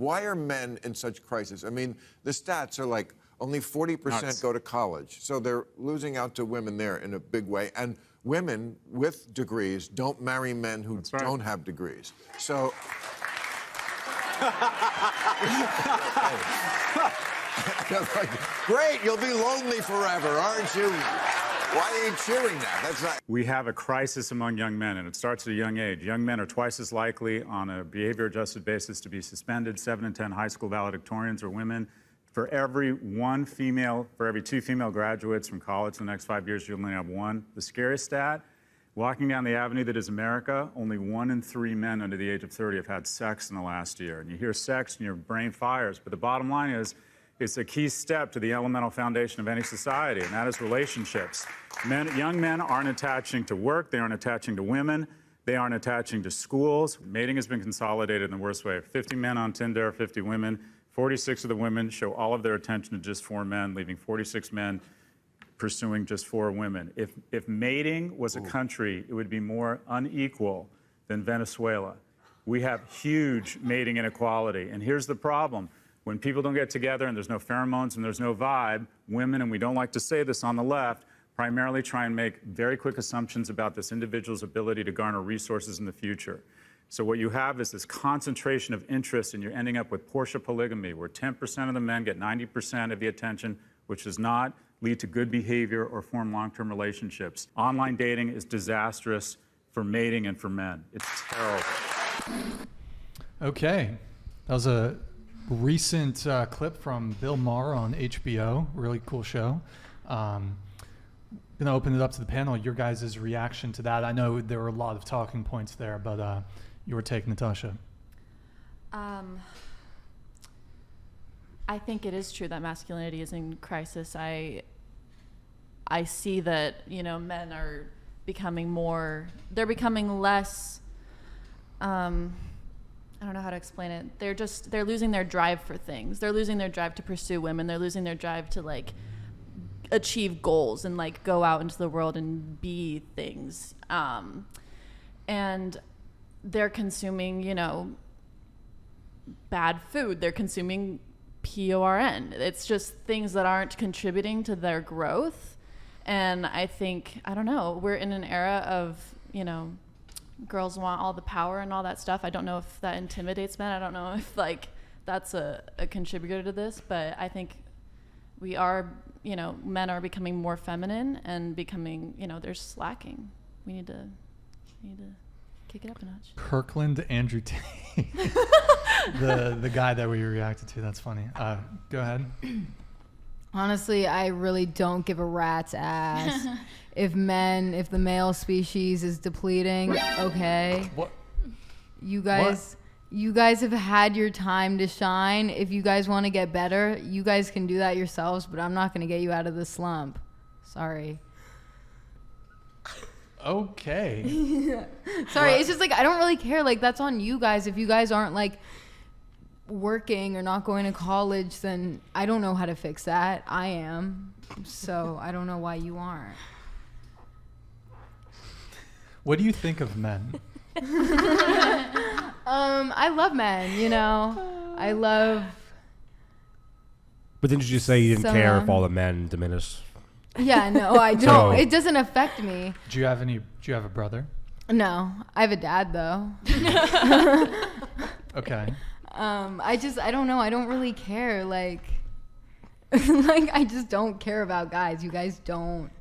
Why are men in such crisis? I mean, the stats are like only 40% go to college. So they're losing out to women there in a big way. And women with degrees don't marry men who don't have degrees. So... Great, you'll be lonely forever, aren't you? Why are you cheering that? That's not... We have a crisis among young men, and it starts at a young age. Young men are twice as likely on a behavior-adjusted basis to be suspended. 7 in 10 high school valedictorians are women. For every two female graduates from college in the next 5 years, you only have one. The scariest stat, walking down the avenue that is America, only 1 in 3 men under the age of 30 have had sex in the last year. And you hear sex and your brain fires, but the bottom line is, it's a key step to the elemental foundation of any society, and that is relationships. Young men aren't attaching to work, they aren't attaching to women, they aren't attaching to schools. Mating has been consolidated in the worst way. 50 men on Tinder, 50 women. 46 of the women show all of their attention to just 4 men, leaving 46 men pursuing just 4 women. If mating was a country, it would be more unequal than Venezuela. We have huge mating inequality, and here's the problem. When people don't get together and there's no pheromones and there's no vibe, women, and we don't like to say this on the left, primarily try and make very quick assumptions about this individual's ability to garner resources in the future. So what you have is this concentration of interest, and you're ending up with Porsche polygamy, where 10% of the men get 90% of the attention, which does not lead to good behavior or form long-term relationships. Online dating is disastrous for mating and for men. It's terrible. Okay. That was a recent clip from Bill Maher on HBO. Really cool show. Going to open it up to the panel. Your guys' reaction to that. I know there were a lot of talking points there, but your take, Natasha. I think it is true that masculinity is in crisis. I see that, men are becoming they're becoming less, I don't know how to explain it. They're losing their drive for things. They're losing their drive to pursue women. They're losing their drive to achieve goals and go out into the world and be things. And they're consuming, bad food. They're consuming porn. It's just things that aren't contributing to their growth. And I think, I don't know, we're in an era of, girls want all the power and all that stuff. I don't know if that intimidates men. I don't know if that's a contributor to this, but I think we are, men are becoming more feminine and becoming, they're slacking. We need to kick it up a notch. Kirkland Andrew Tate, the guy that we reacted to. That's funny. Go ahead. Honestly, I really don't give a rat's ass if the male species is depleting. Okay. What? You guys have had your time to shine. If you guys want to get better, you guys can do that yourselves, but I'm not going to get you out of the slump. Sorry. Okay. Sorry, it's just I don't really care. That's on you guys. If you guys aren't working or not going to college, then I don't know how to fix that. I am. So I don't know why you aren't. What do you think of men? I love men, I love... But didn't you just say you didn't care if all the men diminished? Yeah, no, I don't. It doesn't affect me. Do you have a brother? No. I have a dad, though. Okay. I don't know. I don't really care. I just don't care about guys. You guys aren't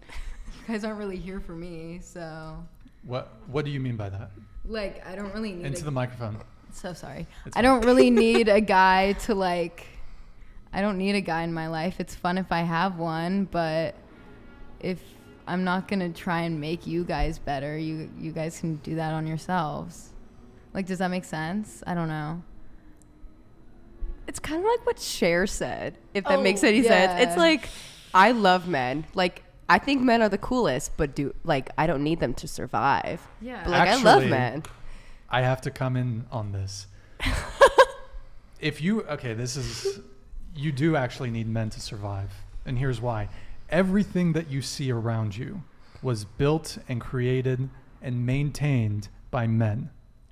really here for me, so. What do you mean by that? I don't really need the microphone. So sorry. I don't really need a guy to I don't need a guy in my life. It's fun if I have one, but if I'm not going to try and make you guys better, you guys can do that on yourselves. Does that make sense? I don't know. It's kind of like what Cher said, if that makes any sense. It's I love men. I think men are the coolest, but I don't need them to survive. Yeah. But actually, I love men. I have to come in on this. You do actually need men to survive. And here's why. Everything that you see around you was built and created and maintained by men.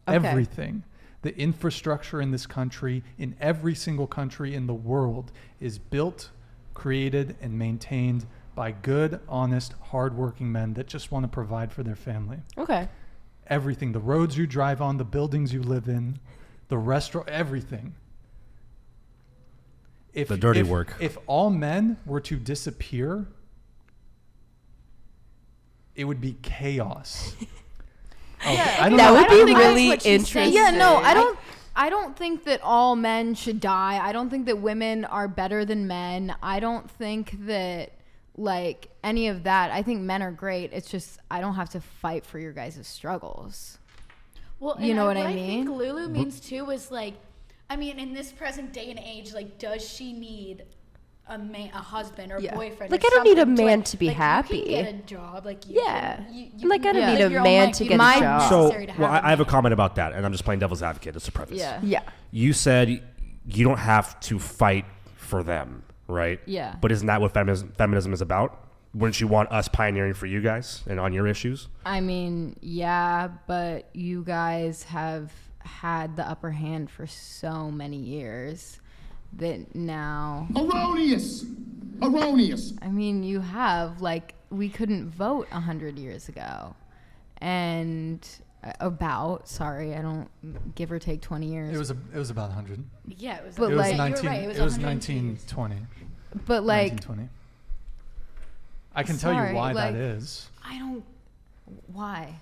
Okay. Everything. The infrastructure in this country, in every single country in the world, is built, created, and maintained by good, honest, hardworking men that just want to provide for their family. Okay. Everything, the roads you drive on, the buildings you live in, the restaurant, everything. The dirty work. If all men were to disappear, it would be chaos. Yeah, That would be think that's really what she said. interesting. Yeah, no, I don't think that all men should die. I don't think that women are better than men. I don't think that like any of that. I think men are great. It's just I don't have to fight for your guys' struggles. Well, You know what I I mean? think Lulu means too is like, I mean, in this present day and age, like, does she need a husband or Yeah. boyfriend? Like, or I don't need a something man to be like, happy. You can get a job, like you Yeah. can, you Like, can I don't live need a your own man life. to You get a don't job. So, necessary to well, have I have a man. comment about that, and I'm just playing devil's advocate as a preface. Yeah. Yeah. You said you don't have to fight for them, right? Yeah. But isn't that what feminism is about? Wouldn't you want us pioneering for you guys and on your issues? I mean, yeah, but you guys have had the upper hand for so many years that now, Erroneous. I mean, you have, like, we couldn't vote 100 years ago. And sorry, I don't, give or take 20 years. It was about 100. Yeah, it was. But It was like- 19. You're right, It was 102 years. 1920. But like, 1920. I can tell you Sorry, why like- that is. I don't, why?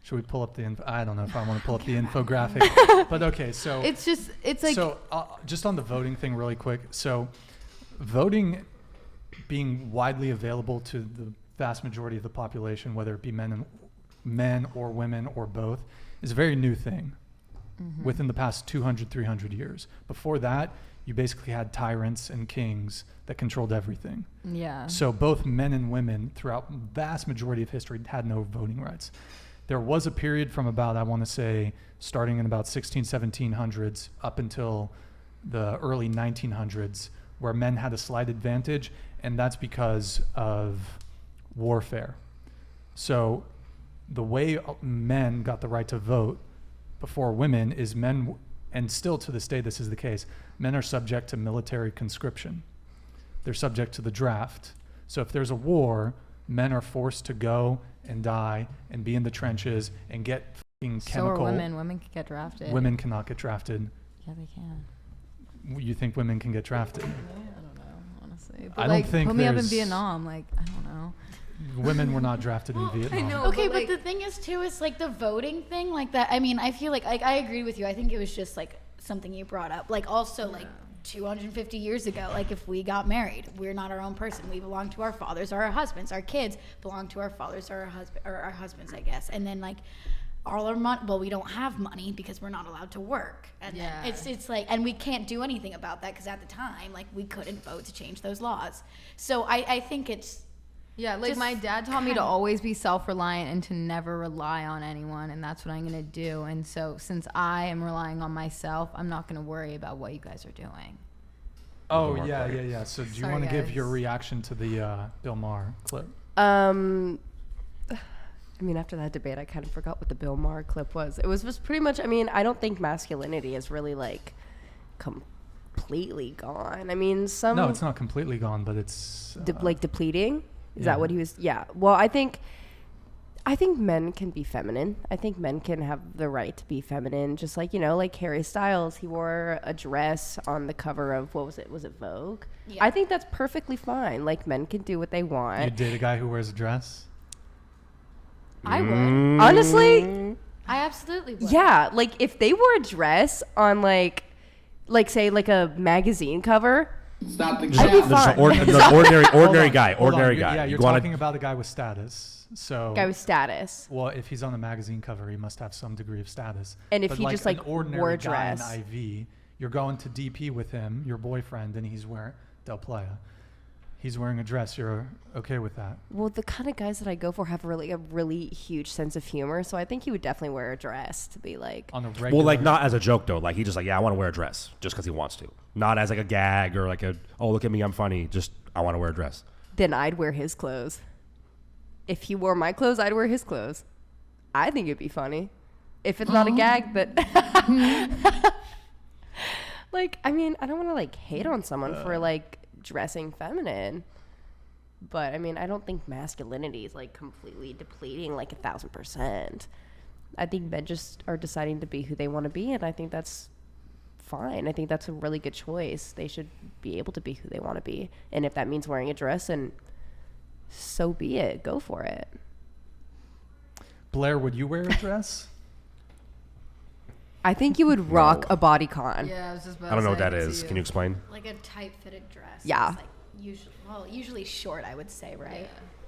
Should we pull up the info? I don't know if I want to pull up the infographic. But okay, so It's just, it's like, so just on the voting thing really quick. So voting being widely available to the vast majority of the population, whether it be men or women or both, is a very new thing within the past 200, 300 years. Before that, you basically had tyrants and kings that controlled everything. yeah. So both men and women throughout vast majority of history had no voting rights. There was a period from about, I want to say, starting in about 1700s up until the early 1900s, where men had a slight advantage, and that's because of warfare. So the way men got the right to vote before women is men, and still to this day this is the case, men are subject to military conscription. They're subject to the draft. So if there's a war, men are forced to go and die and be in the trenches and get fucking So chemical. are women. Women can get drafted. Women cannot get drafted. Yeah, they can. You think women can get drafted? I don't know, honestly. But I don't like, think put me up in there's- Vietnam. Like, I don't know. Women were not drafted in Vietnam. know. Okay, but, but like- the thing is too is like the voting thing, like that. I mean, I feel like I agree with you. I think it was just like something you brought up. Like also like 250 years ago, like if we got married, we're not our own person. We belong to our fathers or our husbands. Our kids belong to our fathers or our husbands, I guess. And then like all our money, well, we don't have money because we're not allowed to work. And Yeah. then it's like, and we can't do anything about that because at the time, like we couldn't vote to change those laws. So I think it's. Yeah, like Just my dad taught me to kinda- always be self-reliant and to never rely on anyone, and that's what I'm going to do. And so since I am relying on myself, I'm not going to worry about what you guys are doing. Oh, yeah. So do you Sorry, want to give guys. your reaction to the Bill Maher clip? I mean, after that debate, I kind of forgot what the Bill Maher clip was. It was just pretty much, I mean, I don't think masculinity is really like completely gone. I mean, some. No, it's not completely gone, but it's like depleting. Is yeah. that what he was? Yeah. Well, I think men can be feminine. I think men can have the right to be feminine. Just like, you know, like Harry Styles, he wore a dress on the cover of, what was it? Was it Vogue? Yeah. I think that's perfectly fine. Like, men can do what they You want. date a guy who wears a dress? I would. Honestly, I absolutely would. yeah. Like, if they wore a dress on like say like a magazine cover, Stop the I'd be cap. fine. ordinary guy. Hold on. Ordinary guy. Yeah, you're You wanna- talking about a guy with status. So guy with status. well, if he's on a magazine cover, he must have some degree of status. And if But he just, an like, ordinary wore a guy in dress. IV, you're going to DP with him, your boyfriend, and he's wearing Del Playa. He's wearing a dress. You're okay with that? Well, the kind of guys that I go for have a really huge sense of humor, so I think he would definitely wear a dress to be like. On a regular. Well, like not as a joke though. Like he just like, yeah, I want to wear a dress just because he wants to. Not as like a gag or like a, oh look at me, I'm funny. Just I want to wear a dress. Then I'd wear his clothes. If he wore my clothes, I'd wear his clothes. I think it'd be funny. if it's not a gag, but like, I mean, I don't want to like hate on someone for like dressing feminine, but I mean, I don't think masculinity is like completely depleting like 1,000%. I think men just are deciding to be who they want to be, and I think that's fine. I think that's a really good choice. They should be able to be who they want to be, and if that means wearing a dress, and so be it. Go for it. Blair, would you wear a dress? I think you would rock a bodycon. Yeah, I was just about I don't know to what say, that I could is. see Can you explain? Like a tight fitted dress. Yeah. It's like usually short, I would say, right?